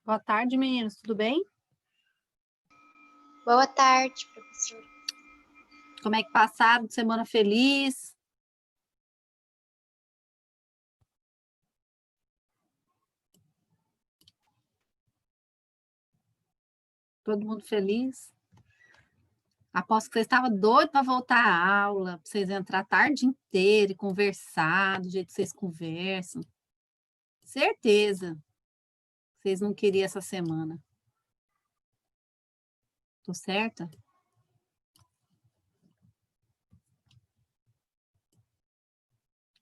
Boa tarde, meninos. Tudo bem? Boa tarde, professora. Como é que passaram? Semana feliz? Todo mundo feliz? Aposto que vocês estavam doidos para voltar à aula, para vocês entrar a tarde inteira e conversar do jeito que vocês conversam. Certeza que vocês não queriam essa semana. Tô certa?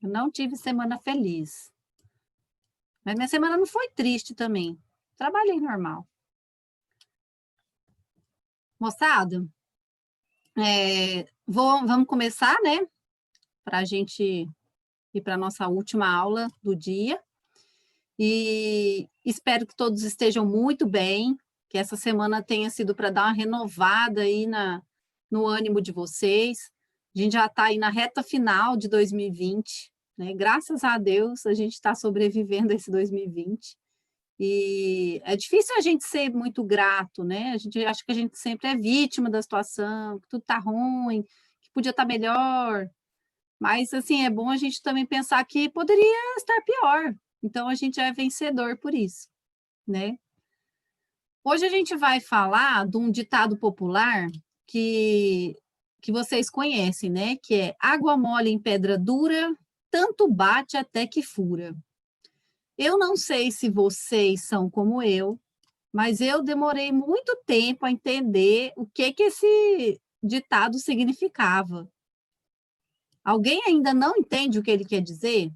Eu não tive semana feliz. Mas minha semana não foi triste também. Trabalhei normal. Moçada, vamos começar, né? Para a gente ir para a nossa última aula do dia. E espero que todos estejam muito bem, que essa semana tenha sido para dar uma renovada aí no ânimo de vocês. A gente já está aí na reta final de 2020, né? Graças a Deus a gente está sobrevivendo a esse 2020. E é difícil a gente ser muito grato, né? A gente acha que a gente sempre é vítima da situação, que tudo está ruim, que podia estar melhor. Mas, assim, é bom a gente também pensar que poderia estar pior. Então, a gente é vencedor por isso, né? Hoje a gente vai falar de um ditado popular que, que vocês conhecem, né? Que é água mole em pedra dura, tanto bate até que fura. Eu não sei se vocês são como eu, mas eu demorei muito tempo a entender o que esse ditado significava. Alguém ainda não entende o que ele quer dizer?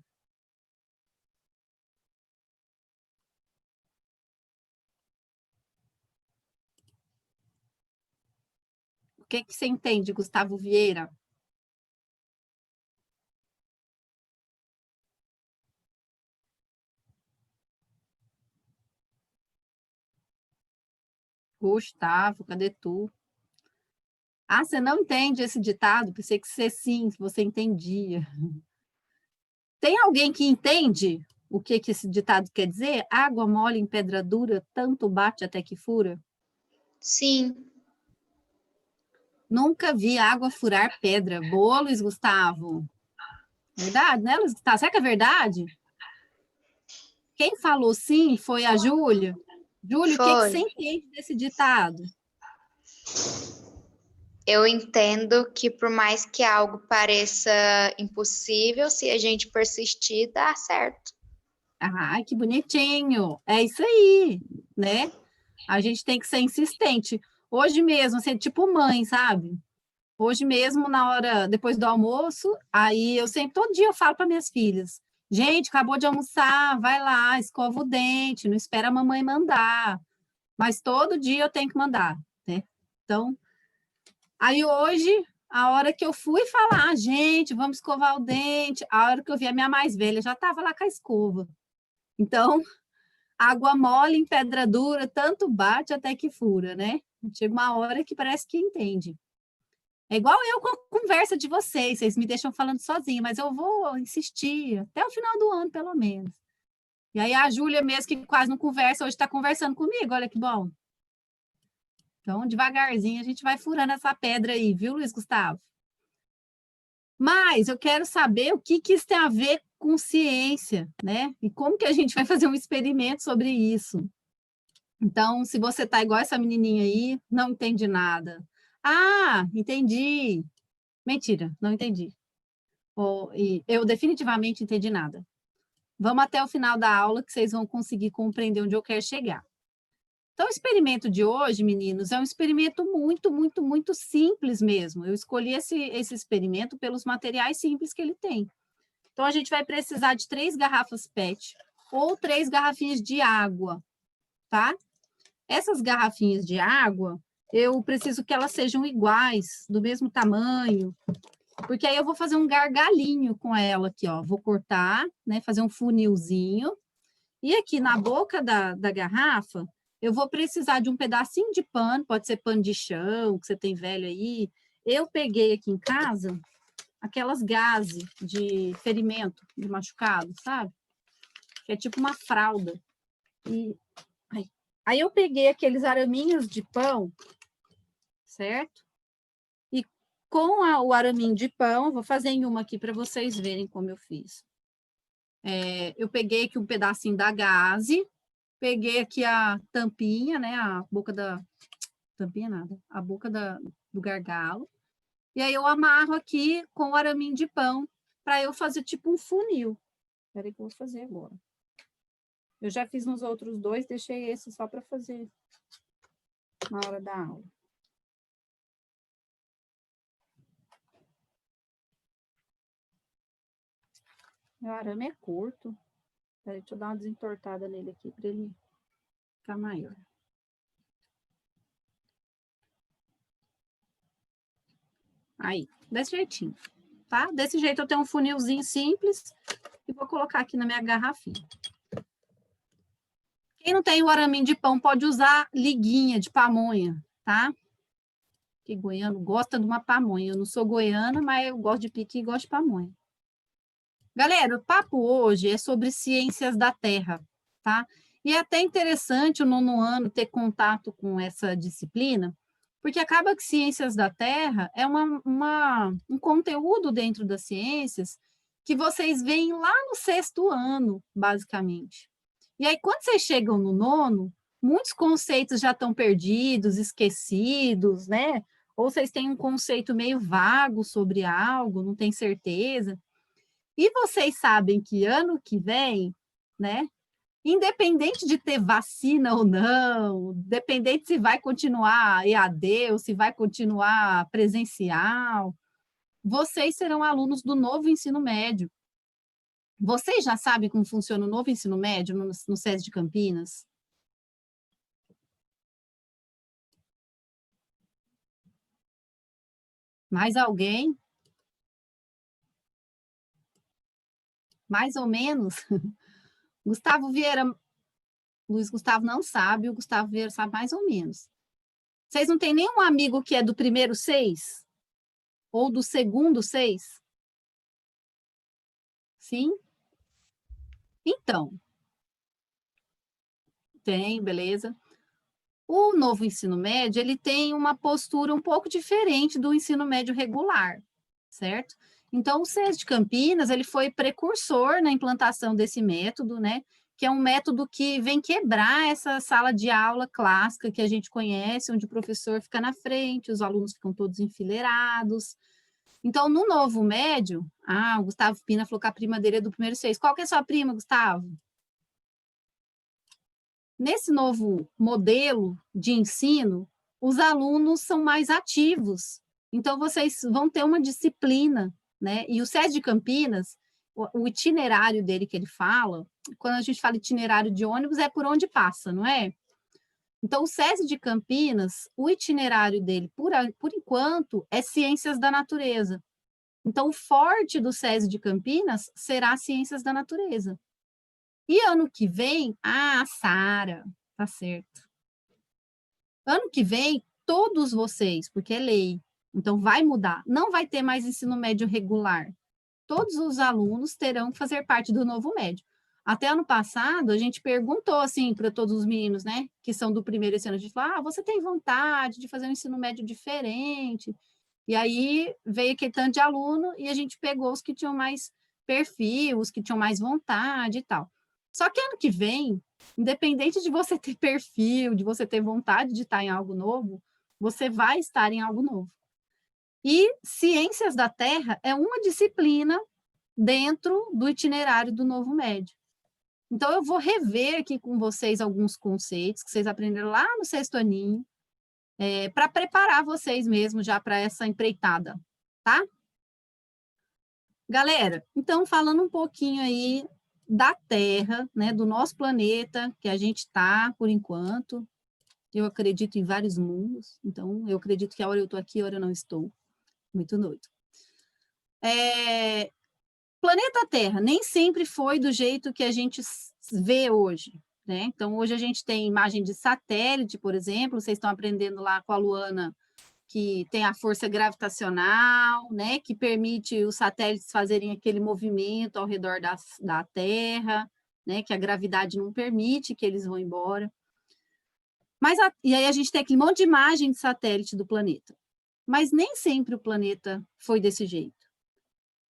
O que você entende, Gustavo Vieira? Gustavo, cadê tu? Ah, você não entende esse ditado? Pensei que você sim, que você entendia. Tem alguém que entende o que esse ditado quer dizer? Água mole em pedra dura, tanto bate até que fura? Sim, Nunca vi água furar pedra. Boa, Luiz Gustavo. Verdade, né, Luiz Gustavo? Será que é verdade? Quem falou sim foi a Júlia. Júlia, o que você foi. entende desse ditado? Eu entendo que por mais que algo pareça impossível, se a gente persistir, dá certo. Ai, que bonitinho. É isso aí, né? A gente tem que ser insistente. Hoje mesmo, assim, tipo mãe, sabe? Hoje mesmo, na hora, depois do almoço, aí eu sempre, todo dia eu falo para minhas filhas, gente, acabou de almoçar, vai lá, escova o dente, não espera a mamãe mandar. Mas todo dia eu tenho que mandar, né? Então, aí hoje, a hora que eu fui falar, gente, vamos escovar o dente, a hora que eu vi a minha mais velha, já estava lá com a escova. Então, água mole em pedra dura, tanto bate até que fura, né? Chega uma hora que parece que entende. É igual eu com a conversa de vocês me deixam falando sozinha, mas eu vou insistir até o final do ano, pelo menos. E aí a Júlia mesmo, que quase não conversa, hoje está conversando comigo, olha que bom. Então, devagarzinho, a gente vai furando essa pedra aí, viu, Luiz Gustavo? Mas eu quero saber o que isso tem a ver com ciência, né? E como que a gente vai fazer um experimento sobre isso. Então, se você está igual essa menininha aí, não entende nada. Ah, entendi. Mentira, não entendi. E eu definitivamente entendi nada. Vamos até o final da aula que vocês vão conseguir compreender onde eu quero chegar. Então, o experimento de hoje, meninos, é um experimento muito, muito, muito simples mesmo. Eu escolhi esse experimento pelos materiais simples que ele tem. Então, a gente vai precisar de 3 garrafas PET ou 3 garrafinhas de água, tá? Essas garrafinhas de água, eu preciso que elas sejam iguais, do mesmo tamanho, porque aí eu vou fazer um gargalinho com ela aqui, ó. Vou cortar, né, fazer um funilzinho. E aqui na boca da garrafa, eu vou precisar de um pedacinho de pano, pode ser pano de chão, que você tem velho aí. Eu peguei aqui em casa aquelas gaze de ferimento, de machucado, sabe? Que é tipo uma fralda. E Aí eu peguei aqueles araminhos de pão, certo? E com o araminho de pão, vou fazer em uma aqui para vocês verem como eu fiz. Eu peguei aqui um pedacinho da gaze, peguei aqui a tampinha, né? A boca da... Tampinha nada. A boca do gargalo. E aí eu amarro aqui com o araminho de pão para eu fazer tipo um funil. Espera aí que eu vou fazer agora. Eu já fiz nos outros dois, deixei esse só para fazer na hora da aula. Meu arame é curto. Peraí, deixa eu dar uma desentortada nele aqui para ele ficar maior. Aí, desse jeitinho, tá? Desse jeito eu tenho um funilzinho simples e vou colocar aqui na minha garrafinha. Quem não tem o araminho de pão pode usar liguinha de pamonha, tá? Que goiano gosta de uma pamonha. Eu não sou goiana, mas eu gosto de piqui e gosto de pamonha. Galera, o papo hoje é sobre ciências da Terra, tá? E é até interessante o 9º ano ter contato com essa disciplina, porque acaba que ciências da Terra é um conteúdo dentro das ciências que vocês veem lá no 6º ano, basicamente. E aí, quando vocês chegam no 9º, muitos conceitos já estão perdidos, esquecidos, né? Ou vocês têm um conceito meio vago sobre algo, não tem certeza. E vocês sabem que ano que vem, né? Independente de ter vacina ou não, independente se vai continuar EAD ou se vai continuar presencial, vocês serão alunos do novo ensino médio. Vocês já sabem como funciona o novo ensino médio no SESI de Campinas? Mais alguém? Mais ou menos? Gustavo Vieira, Luiz Gustavo não sabe, o Gustavo Vieira sabe mais ou menos. Vocês não têm nenhum amigo que é do primeiro 6? Ou do segundo 6? Sim? Então, tem, beleza. O novo ensino médio, ele tem uma postura um pouco diferente do ensino médio regular, certo? Então, o SES de Campinas, ele foi precursor na implantação desse método, né? Que é um método que vem quebrar essa sala de aula clássica que a gente conhece, onde o professor fica na frente, os alunos ficam todos enfileirados. Então, no novo médio, o Gustavo Pina falou que a prima dele é do primeiro 6. Qual que é a sua prima, Gustavo? Nesse novo modelo de ensino, os alunos são mais ativos. Então, vocês vão ter uma disciplina, né? E o SESI de Campinas, o itinerário dele que ele fala, quando a gente fala itinerário de ônibus, é por onde passa, não é? Então, o SESI de Campinas, o itinerário dele, por enquanto, é ciências da natureza. Então, o forte do SESI de Campinas será ciências da natureza. E ano que vem, Sara, tá certo. Ano que vem, todos vocês, porque é lei, então vai mudar, não vai ter mais ensino médio regular. Todos os alunos terão que fazer parte do novo médio. Até ano passado, a gente perguntou assim para todos os meninos, né, que são do primeiro esse ano, a gente falou: você tem vontade de fazer um ensino médio diferente? E aí veio aquele tanto de aluno e a gente pegou os que tinham mais perfil, os que tinham mais vontade e tal. Só que ano que vem, independente de você ter perfil, de você ter vontade de estar em algo novo, você vai estar em algo novo. E Ciências da Terra é uma disciplina dentro do itinerário do novo médio. Então, eu vou rever aqui com vocês alguns conceitos que vocês aprenderam lá no 6º aninho, para preparar vocês mesmo já para essa empreitada, tá? Galera, então, falando um pouquinho aí da Terra, né, do nosso planeta, que a gente está, por enquanto, eu acredito em vários mundos, então, eu acredito que a hora eu estou aqui, a hora eu não estou. Muito doido. Planeta Terra nem sempre foi do jeito que a gente vê hoje, né? Então, hoje a gente tem imagem de satélite, por exemplo, vocês estão aprendendo lá com a Luana, que tem a força gravitacional, né? Que permite os satélites fazerem aquele movimento ao redor da Terra, né? Que a gravidade não permite que eles vão embora. E aí a gente tem aquele monte de imagem de satélite do planeta. Mas nem sempre o planeta foi desse jeito.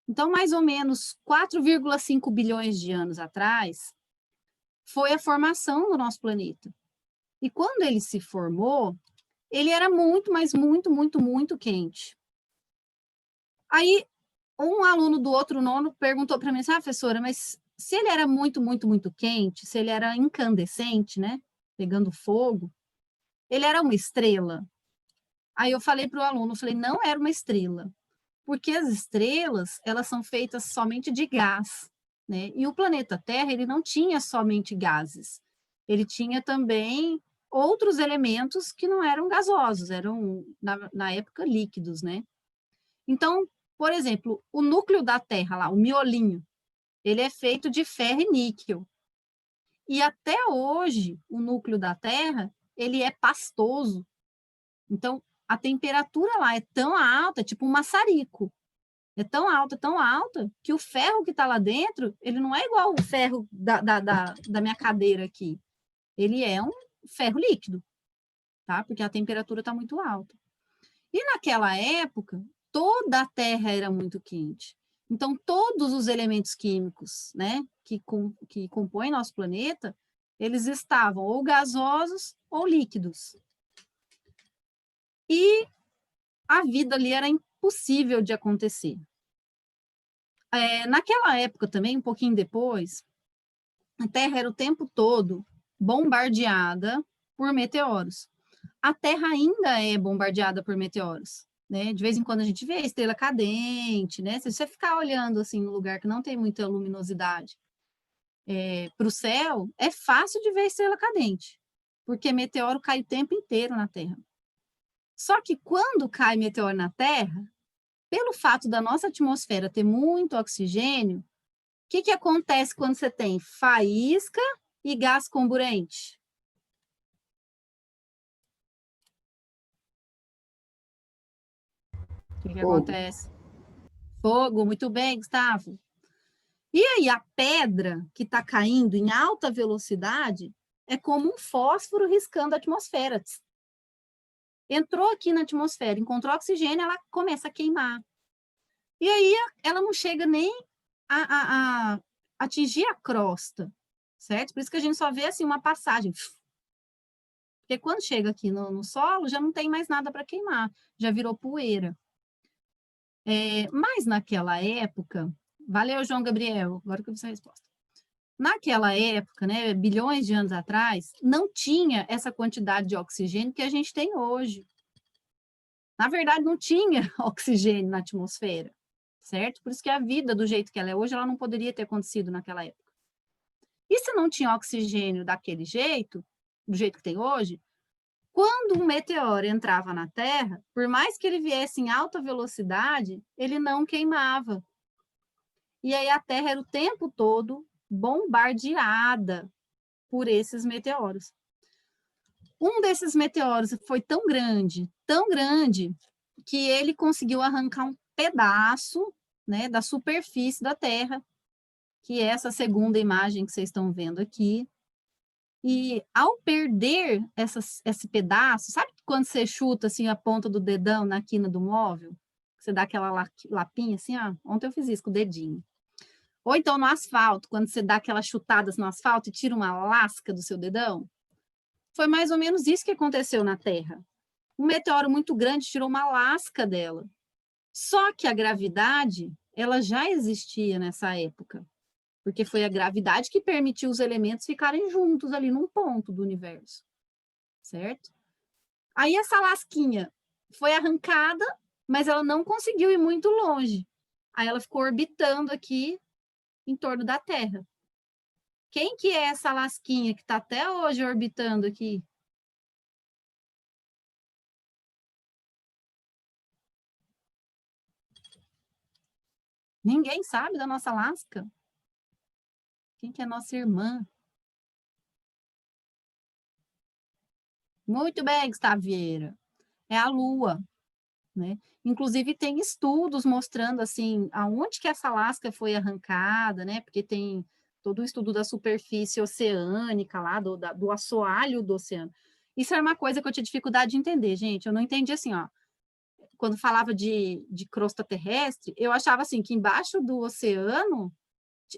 Então, mais ou menos 4,5 bilhões de anos atrás, foi a formação do nosso planeta. E quando ele se formou, ele era muito, mas muito, muito, muito quente. Aí, um aluno do outro nono perguntou para mim, professora, mas se ele era muito, muito, muito quente, se ele era incandescente, né, pegando fogo, ele era uma estrela? Aí eu falei para o aluno, falei, não era uma estrela, porque as estrelas, elas são feitas somente de gás, né? E o planeta Terra, ele não tinha somente gases, ele tinha também outros elementos que não eram gasosos, eram, na época, líquidos, né? Então, por exemplo, o núcleo da Terra, lá, o miolinho, ele é feito de ferro e níquel. E até hoje, o núcleo da Terra, ele é pastoso. Então, a temperatura lá é tão alta, tipo um maçarico. É tão alta, que o ferro que está lá dentro, ele não é igual o ferro da minha cadeira aqui. Ele é um ferro líquido, tá? Porque a temperatura está muito alta. E naquela época, toda a Terra era muito quente. Então, todos os elementos químicos, né, que compõem nosso planeta, eles estavam ou gasosos ou líquidos. E a vida ali era impossível de acontecer. Naquela época também, um pouquinho depois, a Terra era o tempo todo bombardeada por meteoros. A Terra ainda é bombardeada por meteoros, né? De vez em quando a gente vê a estrela cadente, né? Se você ficar olhando assim no lugar que não tem muita luminosidade para o céu, é fácil de ver a estrela cadente, porque meteoro cai o tempo inteiro na Terra. Só que quando cai meteoro na Terra, pelo fato da nossa atmosfera ter muito oxigênio, o que acontece quando você tem faísca e gás comburente? O que Fogo. acontece? Fogo, muito bem, Gustavo. E aí, a pedra que está caindo em alta velocidade é como um fósforo riscando a atmosfera. Entrou aqui na atmosfera, encontrou oxigênio, ela começa a queimar. E aí, ela não chega nem a atingir a crosta, certo? Por isso que a gente só vê assim uma passagem. Porque quando chega aqui no solo, já não tem mais nada para queimar, já virou poeira. Mas naquela época, valeu, João Gabriel, agora que eu vi essa resposta. Naquela época, né, bilhões de anos atrás, não tinha essa quantidade de oxigênio que a gente tem hoje. Na verdade, não tinha oxigênio na atmosfera, certo? Por isso que a vida, do jeito que ela é hoje, ela não poderia ter acontecido naquela época. E se não tinha oxigênio daquele jeito, do jeito que tem hoje, quando um meteoro entrava na Terra, por mais que ele viesse em alta velocidade, ele não queimava. E aí a Terra era o tempo todo bombardeada por esses meteoros. Um desses meteoros foi tão grande, que ele conseguiu arrancar um pedaço, né, da superfície da Terra, que é essa segunda imagem que vocês estão vendo aqui. E ao perder esse pedaço, sabe quando você chuta assim a ponta do dedão na quina do móvel? Você dá aquela lapinha assim, ó. Ontem eu fiz isso com o dedinho. Ou então no asfalto, quando você dá aquelas chutadas no asfalto e tira uma lasca do seu dedão. Foi mais ou menos isso que aconteceu na Terra. Um meteoro muito grande tirou uma lasca dela. Só que a gravidade, ela já existia nessa época, porque foi a gravidade que permitiu os elementos ficarem juntos ali num ponto do universo, certo? Aí essa lasquinha foi arrancada, mas ela não conseguiu ir muito longe. Aí ela ficou orbitando aqui em torno da Terra. Quem que é essa lasquinha que está até hoje orbitando aqui? Ninguém sabe da nossa lasca. Quem que é nossa irmã? Muito bem, Gustavo Vieira. É a Lua, né? Inclusive tem estudos mostrando assim aonde que essa lasca foi arrancada, né? Porque tem todo o estudo da superfície oceânica lá do assoalho do oceano. Isso era uma coisa que eu tinha dificuldade de entender, gente. Eu não entendi assim, ó. Quando falava de crosta terrestre, eu achava assim, que embaixo do oceano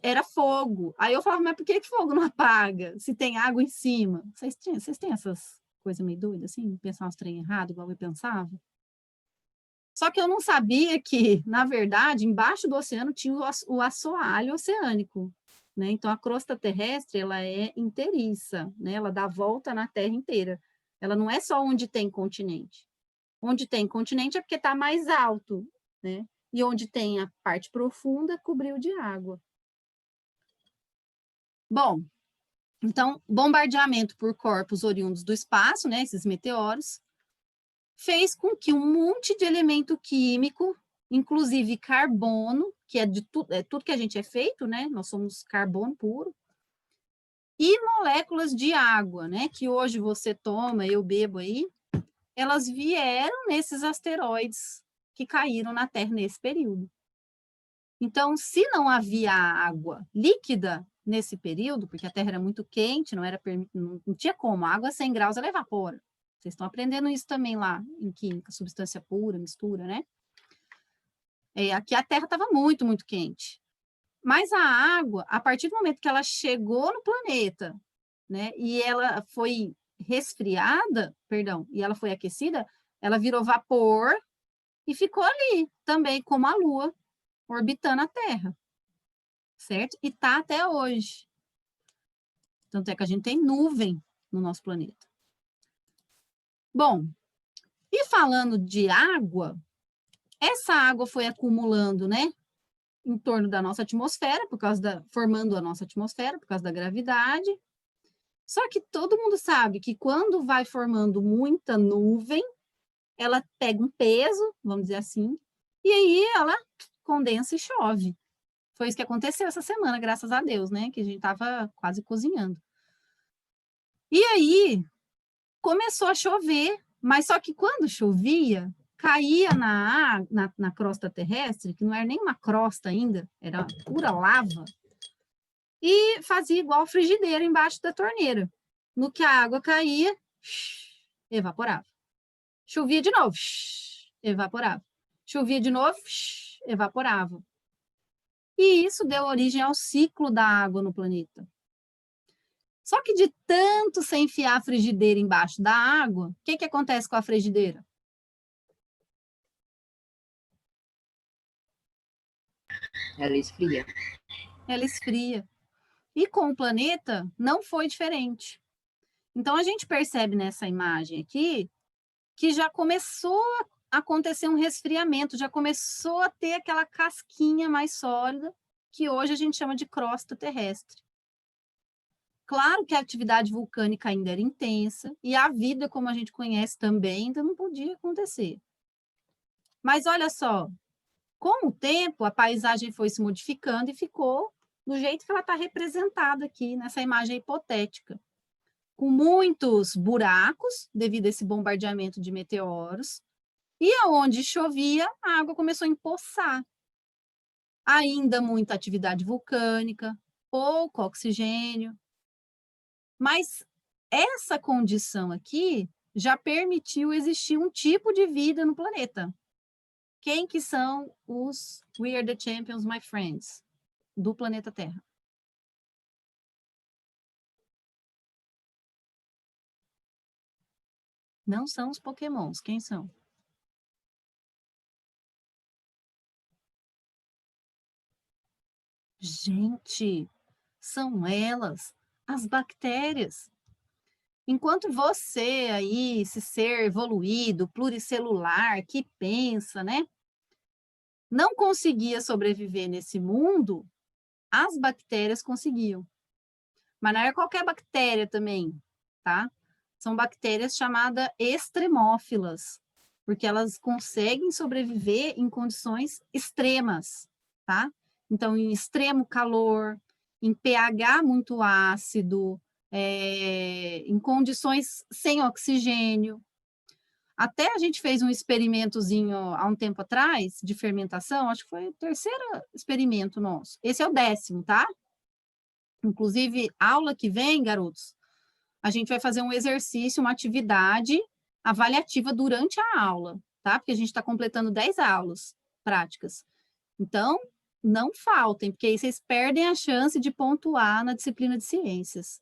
era fogo. Aí eu falava, mas por que fogo não apaga? Se tem água em cima? Vocês têm essas coisas meio doidas, assim? Pensar uns trem errado, igual eu pensava? Só que eu não sabia que, na verdade, embaixo do oceano tinha o assoalho oceânico, né? Então, a crosta terrestre, ela é inteiriça, né? Ela dá volta na Terra inteira. Ela não é só onde tem continente. Onde tem continente é porque está mais alto, né? E onde tem a parte profunda, cobriu de água. Bom, então, bombardeamento por corpos oriundos do espaço, né? Esses meteoros, fez com que um monte de elemento químico, inclusive carbono, que é de tudo que a gente é feito, né? Nós somos carbono puro, e moléculas de água, né? Que hoje você toma, eu bebo aí, elas vieram nesses asteroides que caíram na Terra nesse período. Então, se não havia água líquida nesse período, porque a Terra era muito quente, não tinha como, a água a 100 graus ela evapora. Vocês estão aprendendo isso também lá em química, substância pura, mistura, né? Aqui a Terra estava muito, muito quente. Mas a água, a partir do momento que ela chegou no planeta, né, e ela foi resfriada, perdão, e ela foi aquecida, ela virou vapor e ficou ali também, como a Lua, orbitando a Terra, certo? E tá até hoje. Tanto é que a gente tem nuvem no nosso planeta. Bom, e falando de água, essa água foi acumulando, né, em torno da nossa atmosfera, formando a nossa atmosfera, por causa da gravidade. Só que todo mundo sabe que quando vai formando muita nuvem, ela pega um peso, vamos dizer assim, e aí ela condensa e chove. Foi isso que aconteceu essa semana, graças a Deus, né? Que a gente estava quase cozinhando. E aí começou a chover, mas só que quando chovia, caía na crosta terrestre, que não era nem uma crosta ainda, era pura lava, e fazia igual frigideira embaixo da torneira. No que a água caía, evaporava. Chovia de novo, evaporava. Chovia de novo, evaporava. E isso deu origem ao ciclo da água no planeta. Só que de tanto você enfiar a frigideira embaixo da água, o que acontece com a frigideira? Ela esfria. Ela esfria. E com o planeta não foi diferente. Então a gente percebe nessa imagem aqui que já começou a acontecer um resfriamento, já começou a ter aquela casquinha mais sólida, que hoje a gente chama de crosta terrestre. Claro que a atividade vulcânica ainda era intensa, e a vida, como a gente conhece também, ainda não podia acontecer. Mas olha só, com o tempo, a paisagem foi se modificando e ficou do jeito que ela está representada aqui nessa imagem hipotética, com muitos buracos devido a esse bombardeamento de meteoros, e aonde chovia, a água começou a empoçar. Ainda muita atividade vulcânica, pouco oxigênio, mas essa condição aqui já permitiu existir um tipo de vida no planeta. Quem que são os We Are the Champions, my friends, do planeta Terra? Não são os Pokémons, quem são? Gente, são elas, as bactérias. Enquanto você aí, esse ser evoluído, pluricelular, que pensa, né? Não conseguia sobreviver nesse mundo, as bactérias conseguiam. Mas não é qualquer bactéria também, tá? São bactérias chamadas extremófilas, porque elas conseguem sobreviver em condições extremas, tá? Então, em extremo calor, em pH muito ácido, em condições sem oxigênio. Até a gente fez um experimentozinho há um tempo atrás, de fermentação, acho que foi o terceiro experimento nosso. Esse é o 10º, tá? Inclusive, aula que vem, garotos, a gente vai fazer um exercício, uma atividade avaliativa durante a aula, tá? Porque a gente está completando 10 aulas práticas. Então, não faltem, porque aí vocês perdem a chance de pontuar na disciplina de ciências.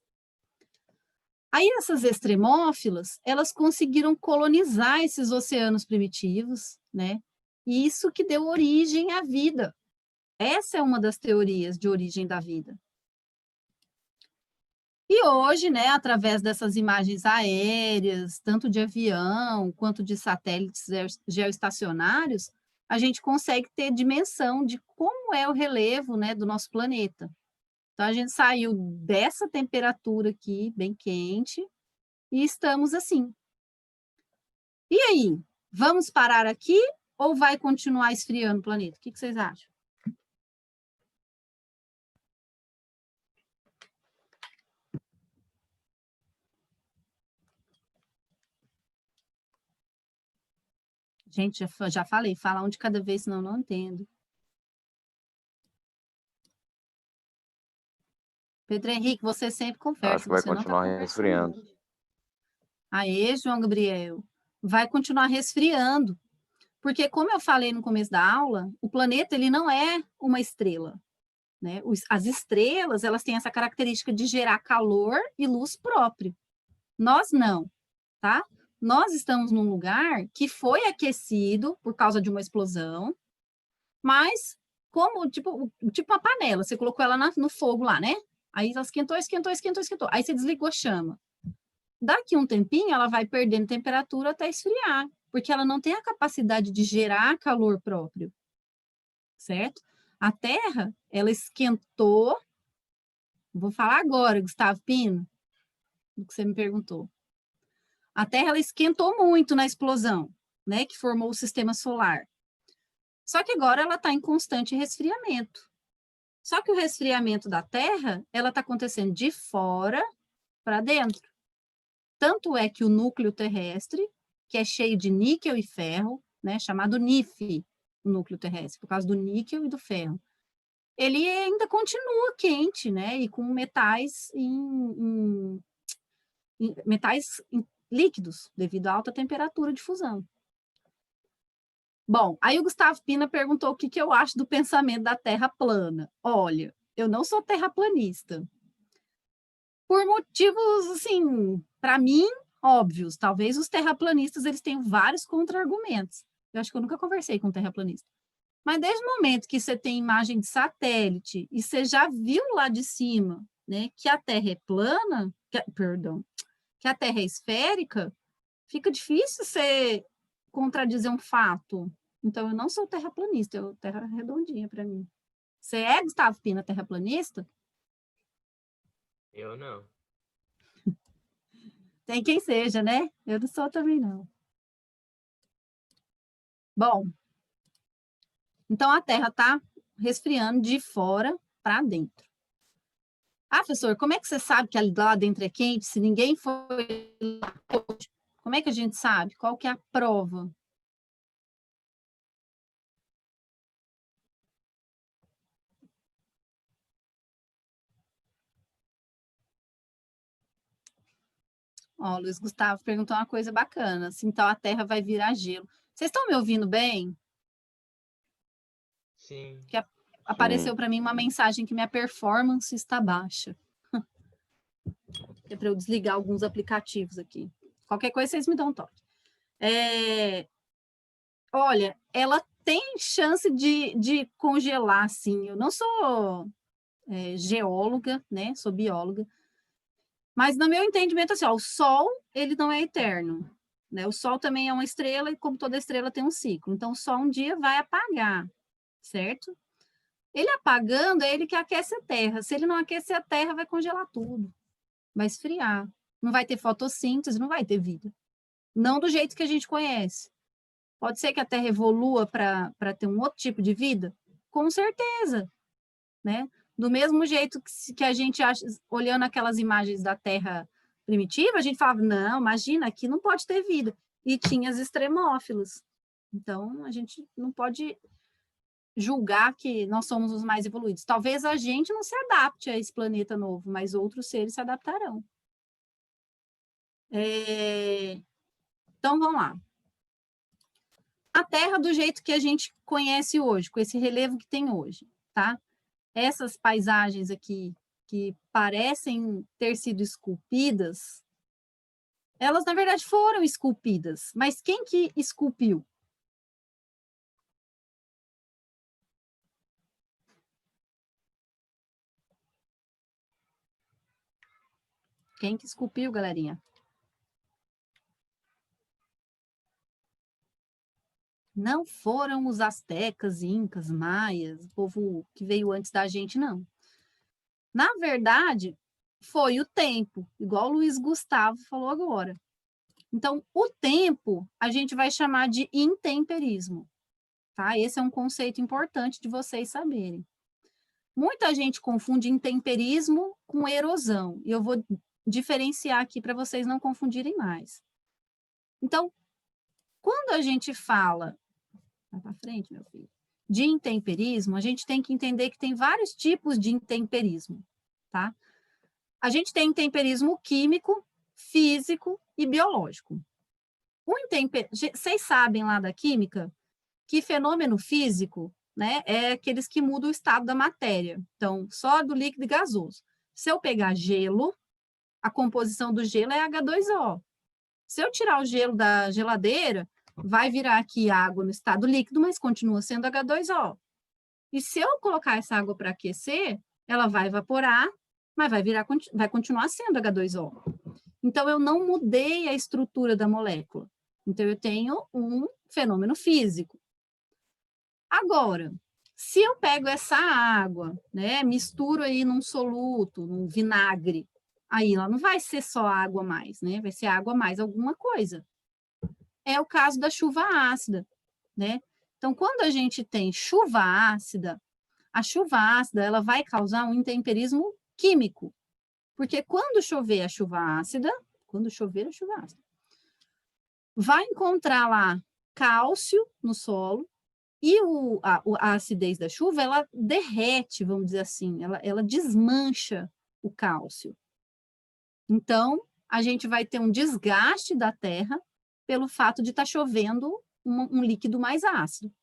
Aí essas extremófilas, elas conseguiram colonizar esses oceanos primitivos, né? E isso que deu origem à vida. Essa é uma das teorias de origem da vida. E hoje, né, através dessas imagens aéreas, tanto de avião quanto de satélites geoestacionários, a gente consegue ter dimensão de como é o relevo, né, do nosso planeta. Então, a gente saiu dessa temperatura aqui, bem quente, e estamos assim. E aí, vamos parar aqui ou vai continuar esfriando o planeta? O que vocês acham? Gente, já falei, fala um de cada vez, senão eu não entendo. Pedro Henrique, você sempre conversa. Acho que vai você não está continuar resfriando. Aê, João Gabriel, vai continuar resfriando. Porque, como eu falei no começo da aula, o planeta ele não é uma estrela. Né? As estrelas elas têm essa característica de gerar calor e luz próprio. Nós não, tá? Nós estamos num lugar que foi aquecido por causa de uma explosão, mas como tipo uma panela, você colocou ela no fogo lá, né? Aí ela esquentou. Aí você desligou a chama. Daqui um tempinho, ela vai perdendo temperatura até esfriar, porque ela não tem a capacidade de gerar calor próprio, certo? A Terra, ela esquentou. Vou falar agora, Gustavo Pino, do que você me perguntou. A Terra, ela esquentou muito na explosão, né, que formou o sistema solar. Só que agora ela está em constante resfriamento. Só que o resfriamento da Terra, ela está acontecendo de fora para dentro. Tanto é que o núcleo terrestre, que é cheio de níquel e ferro, né, chamado NIF, o núcleo terrestre, por causa do níquel e do ferro, ele ainda continua quente, né, e com metais metais líquidos, devido à alta temperatura de fusão. Bom, aí o Gustavo Pina perguntou o que eu acho do pensamento da Terra plana. Olha, eu não sou terraplanista. Por motivos, assim, para mim, óbvios. Talvez os terraplanistas eles tenham vários contra-argumentos. Eu acho que eu nunca conversei com um terraplanista. Mas desde o momento que você tem imagem de satélite e você já viu lá de cima, né, que a Terra é plana, que a Terra é esférica, fica difícil você contradizer um fato. Então, eu não sou terraplanista, eu terra redondinha para mim. Você é, Gustavo Pina, terraplanista? Eu não. Tem quem seja, né? Eu não sou também, não. Bom, então a Terra está resfriando de fora para dentro. Ah, professor, como é que você sabe que lá dentro é quente se ninguém foi lá hoje? Como é que a gente sabe? Qual que é a prova? Ó, o Luiz Gustavo perguntou uma coisa bacana. Assim, então a Terra vai virar gelo. Vocês estão me ouvindo bem? Sim. Que apareceu para mim uma mensagem que minha performance está baixa. É para eu desligar alguns aplicativos aqui. Qualquer coisa, vocês me dão um toque. Olha, ela tem chance de congelar, sim. Eu não sou geóloga, né? Sou bióloga. Mas, no meu entendimento, assim, ó, o Sol, ele não é eterno. Né? O Sol também é uma estrela e, como toda estrela, tem um ciclo. Então, o Sol um dia vai apagar, certo? Ele apagando, é ele que aquece a Terra. Se ele não aquecer a Terra, vai congelar tudo. Vai esfriar. Não vai ter fotossíntese, não vai ter vida. Não do jeito que a gente conhece. Pode ser que a Terra evolua para ter um outro tipo de vida? Com certeza, né? Do mesmo jeito que a gente acha, olhando aquelas imagens da Terra primitiva, a gente falava, não, imagina, aqui não pode ter vida. E tinha as extremófilas. Então, a gente não pode julgar que nós somos os mais evoluídos. Talvez a gente não se adapte a esse planeta novo, mas outros seres se adaptarão. Então, vamos lá. A Terra do jeito que a gente conhece hoje, com esse relevo que tem hoje, tá? Essas paisagens aqui, que parecem ter sido esculpidas, elas, na verdade, foram esculpidas. Mas quem que esculpiu? Quem que esculpiu, galerinha? Não foram os astecas, incas, maias, o povo que veio antes da gente, não. Na verdade, foi o tempo, igual o Luiz Gustavo falou agora. Então, o tempo a gente vai chamar de intemperismo, tá? Esse é um conceito importante de vocês saberem. Muita gente confunde intemperismo com erosão, e eu vou diferenciar aqui para vocês não confundirem mais. Então, quando a gente fala, vai para frente, meu filho, de intemperismo, a gente tem que entender que tem vários tipos de intemperismo, tá? A gente tem intemperismo químico, físico e biológico. Vocês sabem lá da química que fenômeno físico, né, é aqueles que mudam o estado da matéria. Então, sólido, líquido e gasoso. Se eu pegar gelo, a composição do gelo é H2O. Se eu tirar o gelo da geladeira, vai virar aqui água no estado líquido, mas continua sendo H2O. E se eu colocar essa água para aquecer, ela vai evaporar, mas vai continuar sendo H2O. Então, eu não mudei a estrutura da molécula. Então, eu tenho um fenômeno físico. Agora, se eu pego essa água, né, misturo aí num soluto, num vinagre, aí ela não vai ser só água mais, né? Vai ser água mais alguma coisa. É o caso da chuva ácida, né? Então, quando a gente tem chuva ácida, a chuva ácida ela vai causar um intemperismo químico. Porque quando chover a chuva ácida, vai encontrar lá cálcio no solo, e a acidez da chuva, ela derrete, vamos dizer assim, ela desmancha o cálcio. Então, a gente vai ter um desgaste da terra pelo fato de estar chovendo um líquido mais ácido.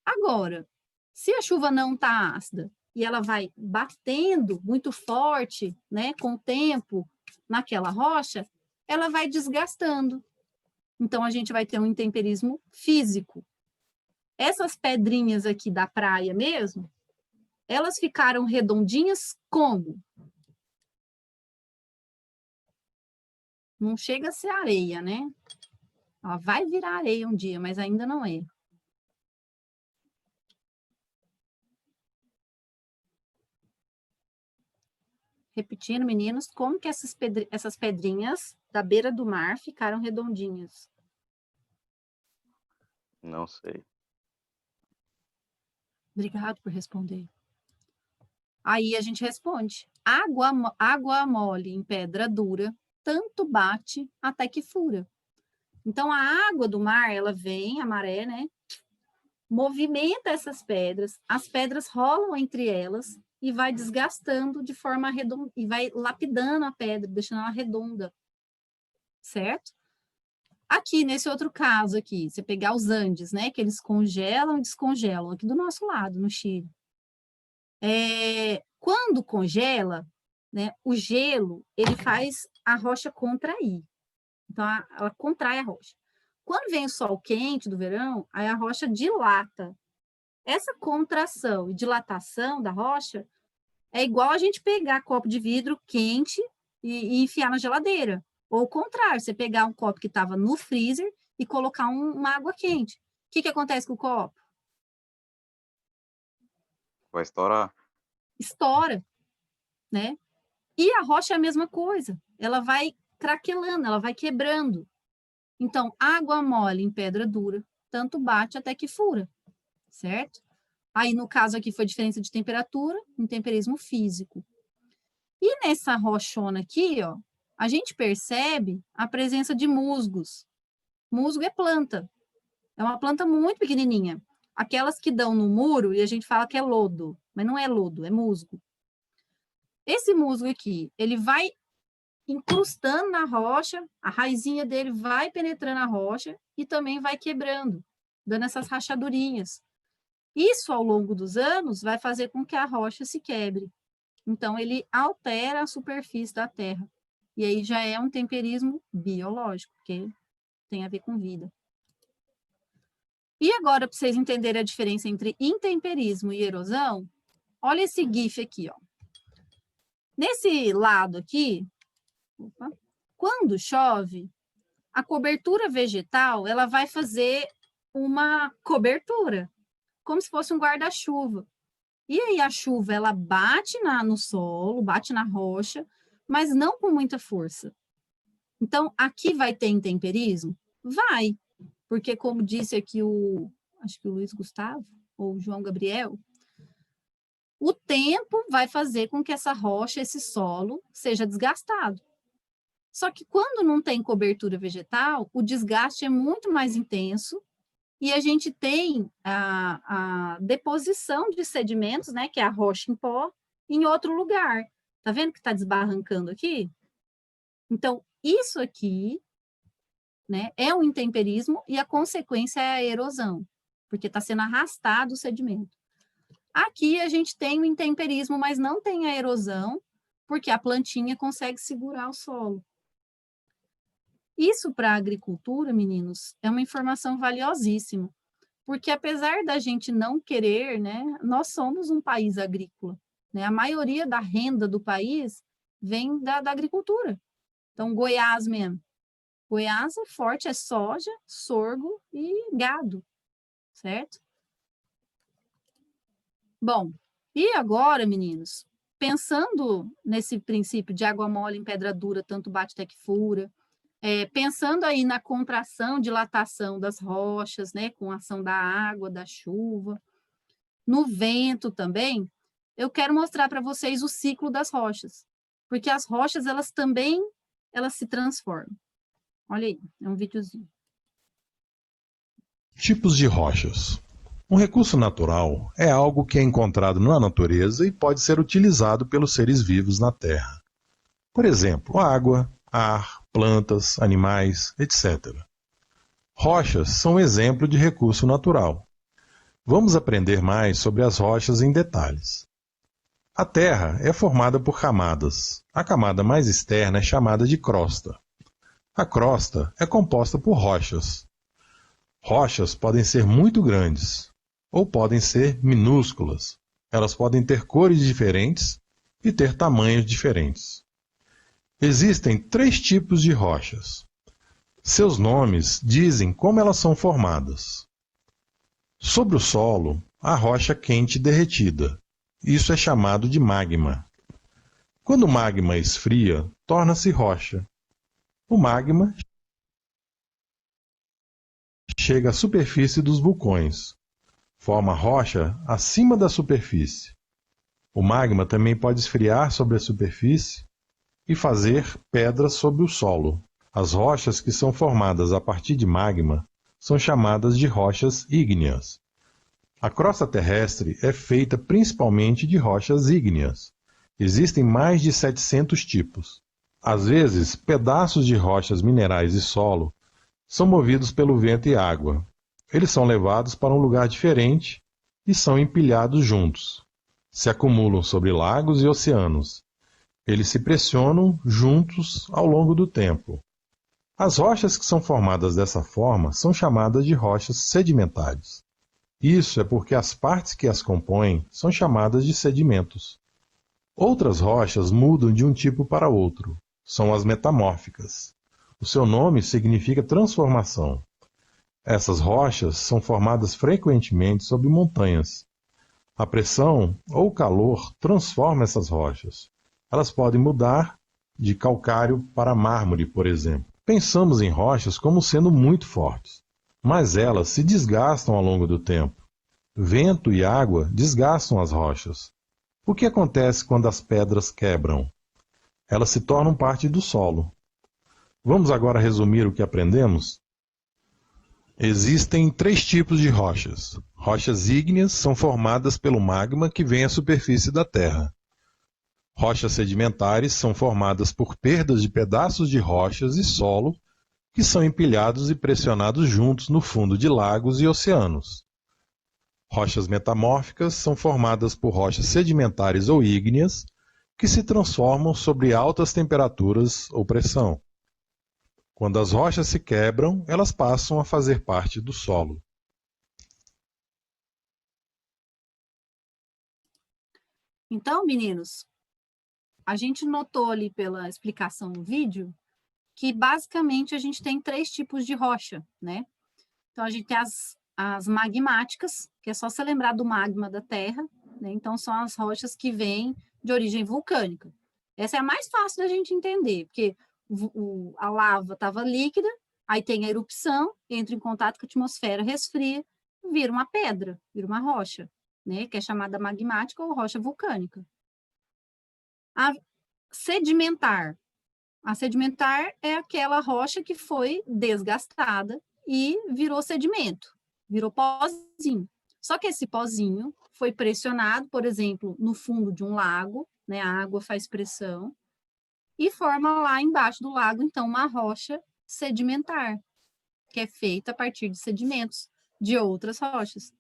Agora, se a chuva não está ácida e ela vai batendo muito forte, né, com o tempo naquela rocha, ela vai desgastando. Então, a gente vai ter um intemperismo físico. Essas pedrinhas aqui da praia mesmo, elas ficaram redondinhas como? Não chega a ser areia, né? Ela vai virar areia um dia, mas ainda não é. Repetindo, meninos, como que essas pedrinhas da beira do mar ficaram redondinhas? Não sei. Obrigado por responder. Aí a gente responde. Água mole em pedra dura, tanto bate até que fura. Então, a água do mar, ela vem, a maré, né? Movimenta essas pedras, as pedras rolam entre elas e vai desgastando de forma redonda, e vai lapidando a pedra, deixando ela redonda. Certo? Aqui, nesse outro caso aqui, você pegar os Andes, né? Que eles congelam e descongelam, aqui do nosso lado, no Chile. Quando congela, né, o gelo, ele faz a rocha contrair. Então, ela contrai a rocha. Quando vem o sol quente do verão, aí a rocha dilata. Essa contração e dilatação da rocha é igual a gente pegar copo de vidro quente e enfiar na geladeira. Ou o contrário, você pegar um copo que estava no freezer e colocar uma água quente. O que acontece com o copo? Vai estourar. Estoura, né? E a rocha é a mesma coisa. Ela vai craquelando, ela vai quebrando. Então, água mole em pedra dura, tanto bate até que fura, certo? Aí, no caso aqui, foi diferença de temperatura, intemperismo físico. E nessa rochona aqui, ó, a gente percebe a presença de musgos. Musgo é planta. É uma planta muito pequenininha. Aquelas que dão no muro e a gente fala que é lodo, mas não é lodo, é musgo. Esse musgo aqui, ele vai incrustando na rocha, a raizinha dele vai penetrando a rocha e também vai quebrando, dando essas rachadurinhas. Isso, ao longo dos anos, vai fazer com que a rocha se quebre. Então, ele altera a superfície da Terra. E aí já é um temperismo biológico, porque tem a ver com vida. E agora, para vocês entenderem a diferença entre intemperismo e erosão, olha esse GIF aqui, ó. Nesse lado aqui, quando chove, a cobertura vegetal, ela vai fazer uma cobertura, como se fosse um guarda-chuva. E aí a chuva, ela bate no solo, bate na rocha, mas não com muita força. Então, aqui vai ter intemperismo? Vai, porque como disse aqui acho que o Luiz Gustavo, ou o João Gabriel, o tempo vai fazer com que essa rocha, esse solo, seja desgastado. Só que quando não tem cobertura vegetal, o desgaste é muito mais intenso e a gente tem a deposição de sedimentos, né, que é a rocha em pó, em outro lugar. Tá vendo que está desbarrancando aqui? Então, isso aqui, né, é um intemperismo e a consequência é a erosão, porque está sendo arrastado o sedimento. Aqui a gente tem o intemperismo, mas não tem a erosão, porque a plantinha consegue segurar o solo. Isso para a agricultura, meninos, é uma informação valiosíssima, porque apesar da gente não querer, né, nós somos um país agrícola, né? A maioria da renda do país vem da agricultura. Então, Goiás mesmo. Goiás é forte, é soja, sorgo e gado, certo? Bom, e agora, meninos, pensando nesse princípio de água mole em pedra dura, tanto bate até que fura, pensando aí na contração, dilatação das rochas, né, com a ação da água, da chuva, no vento também, eu quero mostrar para vocês o ciclo das rochas, porque as rochas, elas também, elas se transformam. Olha aí, é um videozinho. Tipos de rochas. Um recurso natural é algo que é encontrado na natureza e pode ser utilizado pelos seres vivos na Terra. Por exemplo, água, ar, plantas, animais, etc. Rochas são um exemplo de recurso natural. Vamos aprender mais sobre as rochas em detalhes. A Terra é formada por camadas. A camada mais externa é chamada de crosta. A crosta é composta por rochas. Rochas podem ser muito grandes ou podem ser minúsculas. Elas podem ter cores diferentes e ter tamanhos diferentes. Existem 3 tipos de rochas. Seus nomes dizem como elas são formadas. Sobre o solo, há rocha quente derretida. Isso é chamado de magma. Quando o magma esfria, torna-se rocha. O magma chega à superfície dos vulcões. Forma rocha acima da superfície. O magma também pode esfriar sobre a superfície e fazer pedras sobre o solo. As rochas que são formadas a partir de magma são chamadas de rochas ígneas. A crosta terrestre é feita principalmente de rochas ígneas. Existem mais de 700 tipos. Às vezes, pedaços de rochas minerais e solo são movidos pelo vento e água. Eles são levados para um lugar diferente e são empilhados juntos. Se acumulam sobre lagos e oceanos. Eles se pressionam juntos ao longo do tempo. As rochas que são formadas dessa forma são chamadas de rochas sedimentares. Isso é porque as partes que as compõem são chamadas de sedimentos. Outras rochas mudam de um tipo para outro. São as metamórficas. O seu nome significa transformação. Essas rochas são formadas frequentemente sob montanhas. A pressão ou o calor transforma essas rochas. Elas podem mudar de calcário para mármore, por exemplo. Pensamos em rochas como sendo muito fortes, mas elas se desgastam ao longo do tempo. Vento e água desgastam as rochas. O que acontece quando as pedras quebram? Elas se tornam parte do solo. Vamos agora resumir o que aprendemos? Existem 3 tipos de rochas. Rochas ígneas são formadas pelo magma que vem à superfície da Terra. Rochas sedimentares são formadas por perdas de pedaços de rochas e solo que são empilhados e pressionados juntos no fundo de lagos e oceanos. Rochas metamórficas são formadas por rochas sedimentares ou ígneas que se transformam sob altas temperaturas ou pressão. Quando as rochas se quebram, elas passam a fazer parte do solo. Então, meninos, a gente notou ali pela explicação no vídeo que basicamente a gente tem 3 tipos de rocha, né? Então, a gente tem as magmáticas, que é só você lembrar do magma da Terra, né? Então, são as rochas que vêm de origem vulcânica. Essa é a mais fácil da gente entender, porque a lava estava líquida, aí tem a erupção, entra em contato com a atmosfera, resfria, vira uma pedra, vira uma rocha, né? Que é chamada magmática ou rocha vulcânica. A sedimentar. A sedimentar é aquela rocha que foi desgastada e virou sedimento, virou pozinho. Só que esse pozinho foi pressionado, por exemplo, no fundo de um lago, né? A água faz pressão e forma lá embaixo do lago, então, uma rocha sedimentar, que é feita a partir de sedimentos de outras rochas.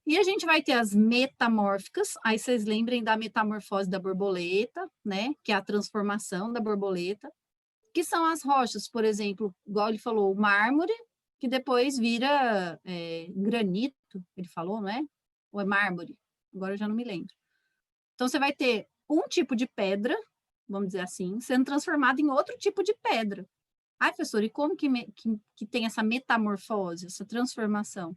E a gente vai ter as metamórficas, aí vocês lembrem da metamorfose da borboleta, né? Que é a transformação da borboleta, que são as rochas, por exemplo, igual ele falou, o mármore, que depois vira granito, ele falou, não é? Ou é mármore? Agora eu já não me lembro. Então, você vai ter um tipo de pedra, vamos dizer assim, sendo transformado em outro tipo de pedra. Ai, professor, e como que tem essa metamorfose, essa transformação?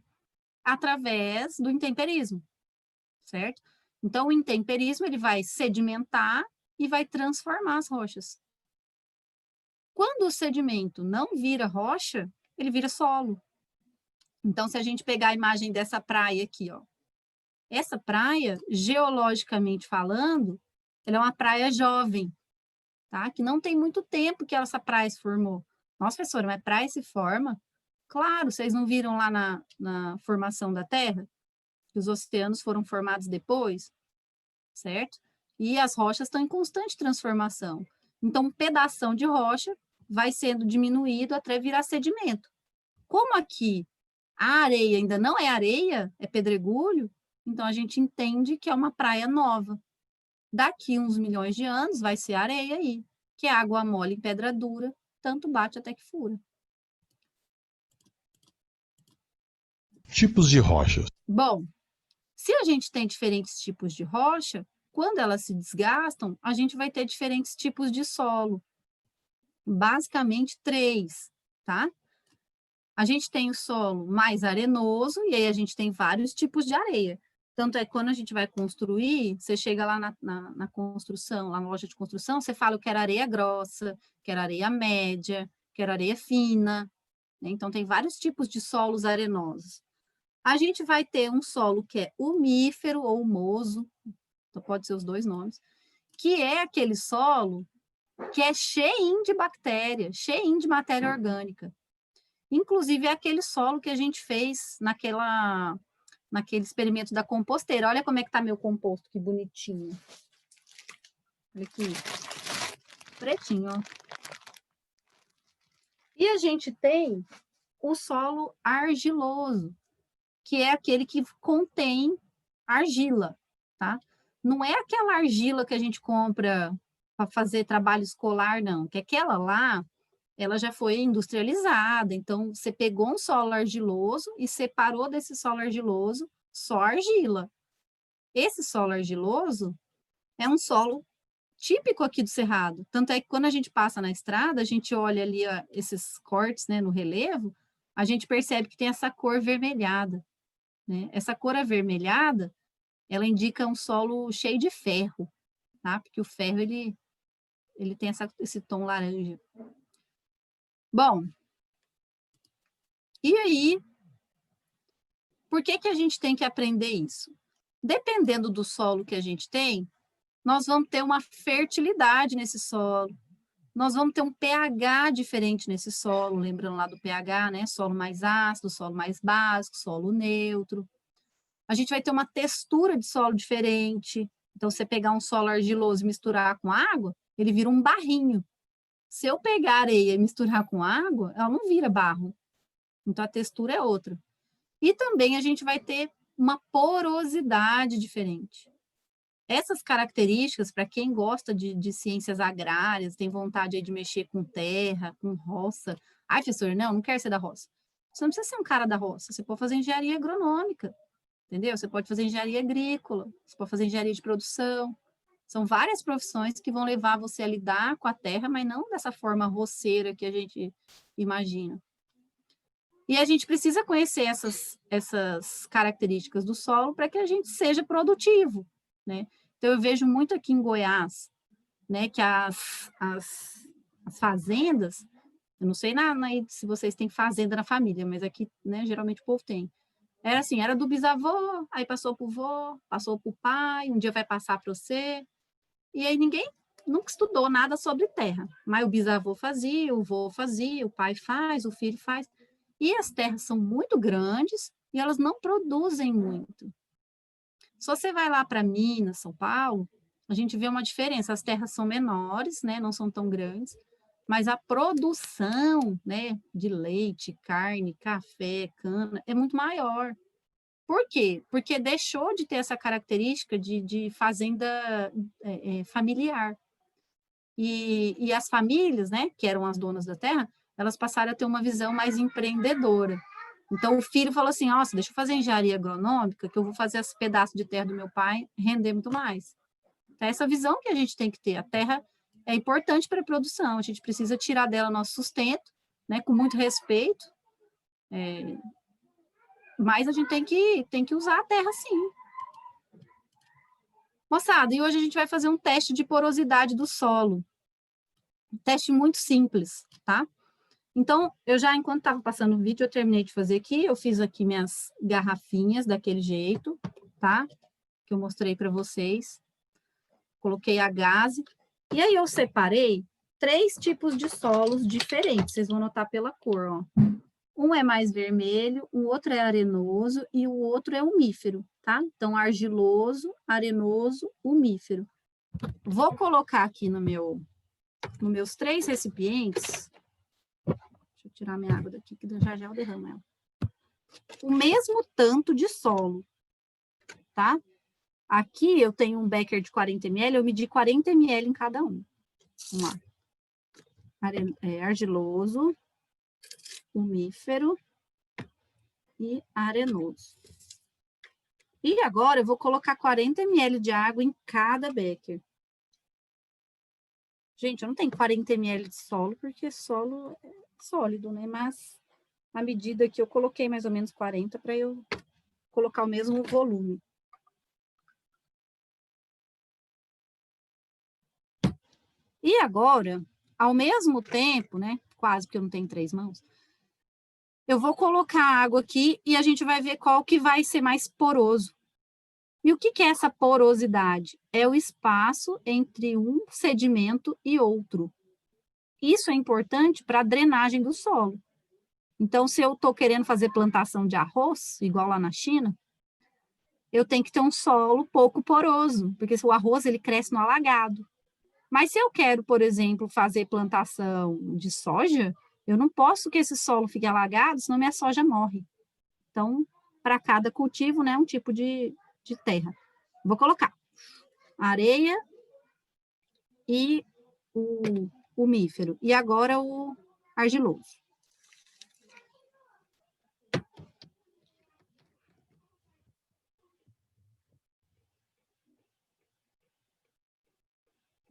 Através do intemperismo, certo? Então, o intemperismo, ele vai sedimentar e vai transformar as rochas. Quando o sedimento não vira rocha, ele vira solo. Então, se a gente pegar a imagem dessa praia aqui, ó, essa praia, geologicamente falando, ela é uma praia jovem, tá? Que não tem muito tempo que essa praia se formou. Nossa, professora, mas praia se forma? Claro, vocês não viram lá na formação da Terra? Que os oceanos foram formados depois, certo? E as rochas estão em constante transformação. Então, um pedação de rocha vai sendo diminuído até virar sedimento. Como aqui a areia ainda não é areia, é pedregulho, então a gente entende que é uma praia nova. Daqui uns milhões de anos vai ser areia aí, que é água mole em pedra dura, tanto bate até que fura. Tipos de rochas. Bom, se a gente tem diferentes tipos de rocha, quando elas se desgastam, a gente vai ter diferentes tipos de solo. Basicamente 3, tá? A gente tem o solo mais arenoso, e aí a gente tem vários tipos de areia. Tanto é que quando a gente vai construir, você chega lá na construção, lá na loja de construção, você fala, eu quero areia grossa, quero areia média, quero areia fina, né? Então, tem vários tipos de solos arenosos. A gente vai ter um solo que é umífero ou humoso, então pode ser os 2 nomes, que é aquele solo que é cheinho de bactérias, cheinho de matéria orgânica. Inclusive, é aquele solo que a gente fez naquele experimento da composteira. Olha como é que está meu composto, que bonitinho. Olha aqui. Pretinho, ó. E a gente tem o solo argiloso, que é aquele que contém argila, tá? Não é aquela argila que a gente compra para fazer trabalho escolar, não. Que aquela lá, ela já foi industrializada. Então, você pegou um solo argiloso e separou desse solo argiloso só argila. Esse solo argiloso é um solo típico aqui do Cerrado. Tanto é que quando a gente passa na estrada, a gente olha ali esses cortes, né, no relevo, a gente percebe que tem essa cor vermelhada, né? Essa cor avermelhada, ela indica um solo cheio de ferro, tá? Porque o ferro, ele tem esse tom laranja. Bom, e aí, por que a gente tem que aprender isso? Dependendo do solo que a gente tem, nós vamos ter uma fertilidade nesse solo, nós vamos ter um pH diferente nesse solo, lembrando lá do pH, né? Solo mais ácido, solo mais básico, solo neutro. A gente vai ter uma textura de solo diferente, Então, se você pegar um solo argiloso e misturar com água, ele vira um barrinho. Se eu pegar areia e misturar com água, ela não vira barro. Então, a textura é outra. E também a gente vai ter uma porosidade diferente. Essas características, para quem gosta de ciências agrárias, tem vontade aí de mexer com terra, com roça. Ai, professor, não quero ser da roça. Você não precisa ser um cara da roça, você pode fazer engenharia agronômica, entendeu? Você pode fazer engenharia agrícola, você pode fazer engenharia de produção. São várias profissões que vão levar você a lidar com a terra, mas não dessa forma roceira que a gente imagina. E a gente precisa conhecer essas características do solo para que a gente seja produtivo, né? Então, eu vejo muito aqui em Goiás, né, que as fazendas, eu não sei se vocês têm fazenda na família, mas aqui, né, geralmente o povo tem. Era assim, era do bisavô, aí passou para o vô, passou para o pai, um dia vai passar para você, e aí ninguém nunca estudou nada sobre terra, mas o bisavô fazia, o vô fazia, o pai faz, o filho faz, e as terras são muito grandes e elas não produzem muito. Se você vai lá para Minas, São Paulo, a gente vê uma diferença. As terras são menores, né, não são tão grandes, mas a produção, né, de leite, carne, café, cana, é muito maior. Por quê? Porque deixou de ter essa característica de fazenda familiar. E as famílias, né, que eram as donas da terra, elas passaram a ter uma visão mais empreendedora. Então, o filho falou assim, nossa, deixa eu fazer engenharia agronômica, que eu vou fazer esse pedaço de terra do meu pai render muito mais. Então, essa visão que a gente tem que ter. A terra é importante para a produção, a gente precisa tirar dela nosso sustento, né, com muito respeito, mas a gente tem que usar a terra sim. Moçada, e hoje a gente vai fazer um teste de porosidade do solo. Um teste muito simples, tá? Então, eu já, enquanto estava passando o vídeo, eu terminei de fazer aqui, eu fiz aqui minhas garrafinhas daquele jeito, tá? Que eu mostrei para vocês. Coloquei a gaze. E aí eu separei 3 tipos de solos diferentes, vocês vão notar pela cor, ó. Um é mais vermelho, o outro é arenoso e o outro é umífero, tá? Então, argiloso, arenoso, umífero. Vou colocar aqui nos meus 3 recipientes. Deixa eu tirar minha água daqui, que já eu derramo ela. O mesmo tanto de solo, tá? Aqui eu tenho um becker de 40 ml, eu medi 40 ml em cada um. Vamos lá. Argiloso, umífero e arenoso. E agora eu vou colocar 40 ml de água em cada becker. Gente, eu não tenho 40 ml de solo, porque solo é sólido, né? Mas a medida que eu coloquei mais ou menos 40 para eu colocar o mesmo volume. E agora, ao mesmo tempo, né? Quase, porque eu não tenho 3 mãos. Eu vou colocar a água aqui e a gente vai ver qual que vai ser mais poroso. E o que é essa porosidade? É o espaço entre um sedimento e outro. Isso é importante para a drenagem do solo. Então, se eu estou querendo fazer plantação de arroz, igual lá na China, eu tenho que ter um solo pouco poroso, porque o arroz ele cresce no alagado. Mas se eu quero, por exemplo, fazer plantação de soja, eu não posso que esse solo fique alagado, senão minha soja morre. Então, para cada cultivo, né, um tipo de terra. Vou colocar areia e o umífero. E agora o argiloso.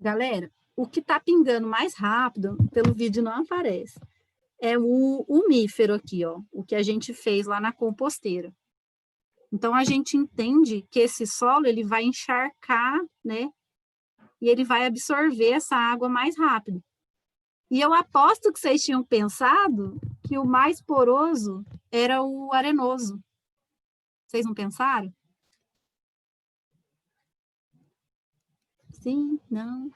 Galera, o que está pingando mais rápido, pelo vídeo não aparece, é o umífero aqui, ó, o que a gente fez lá na composteira. Então, a gente entende que esse solo, ele vai encharcar, né? E ele vai absorver essa água mais rápido. E eu aposto que vocês tinham pensado que o mais poroso era o arenoso. Vocês não pensaram? Sim, não.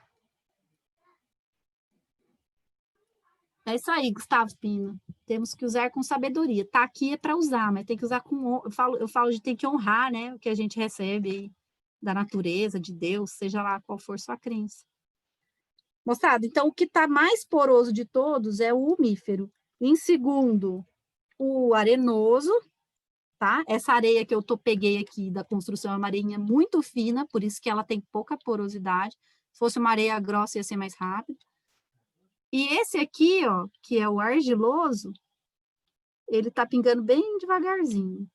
É isso aí, Gustavo Pino. Temos que usar com sabedoria. Tá aqui é para usar, mas tem que usar com... Eu falo de ter que honrar, né? O que a gente recebe aí. da natureza, de Deus, seja lá qual for sua crença. Moçada, então o que está mais poroso de todos é o umífero. Em segundo, o arenoso, tá? Essa areia que eu peguei aqui da construção é uma areinha muito fina, por isso que ela tem pouca porosidade. Se fosse uma areia grossa, ia ser mais rápido. E esse aqui, ó, que é o argiloso, ele tá pingando bem devagarzinho.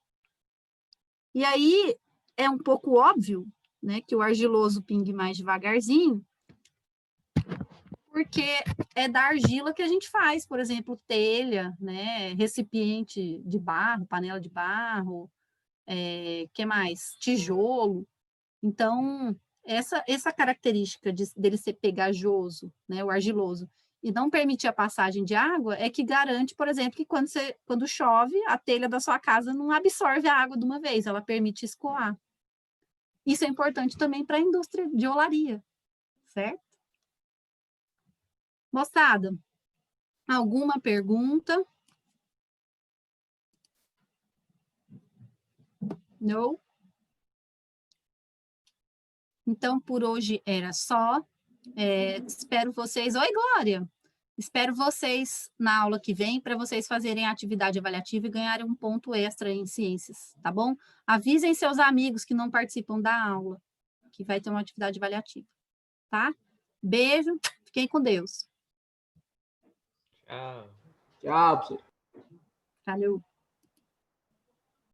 E aí, é um pouco óbvio, né, que o argiloso pingue mais devagarzinho, porque é da argila que a gente faz, por exemplo, telha, né, recipiente de barro, panela de barro, que mais? Tijolo. Então, essa característica dele ser pegajoso, né, o argiloso, e não permitir a passagem de água, é que garante, por exemplo, que quando chove, a telha da sua casa não absorve a água de uma vez, ela permite escoar. Isso é importante também para a indústria de olaria, certo? Moçada, alguma pergunta? Não? Então, por hoje era só. Espero vocês... Oi, Glória! Espero vocês na aula que vem para vocês fazerem a atividade avaliativa e ganharem um ponto extra em ciências, tá bom? Avisem seus amigos que não participam da aula, que vai ter uma atividade avaliativa, tá? Beijo, fiquem com Deus. Tchau. Tchau, professor. Valeu.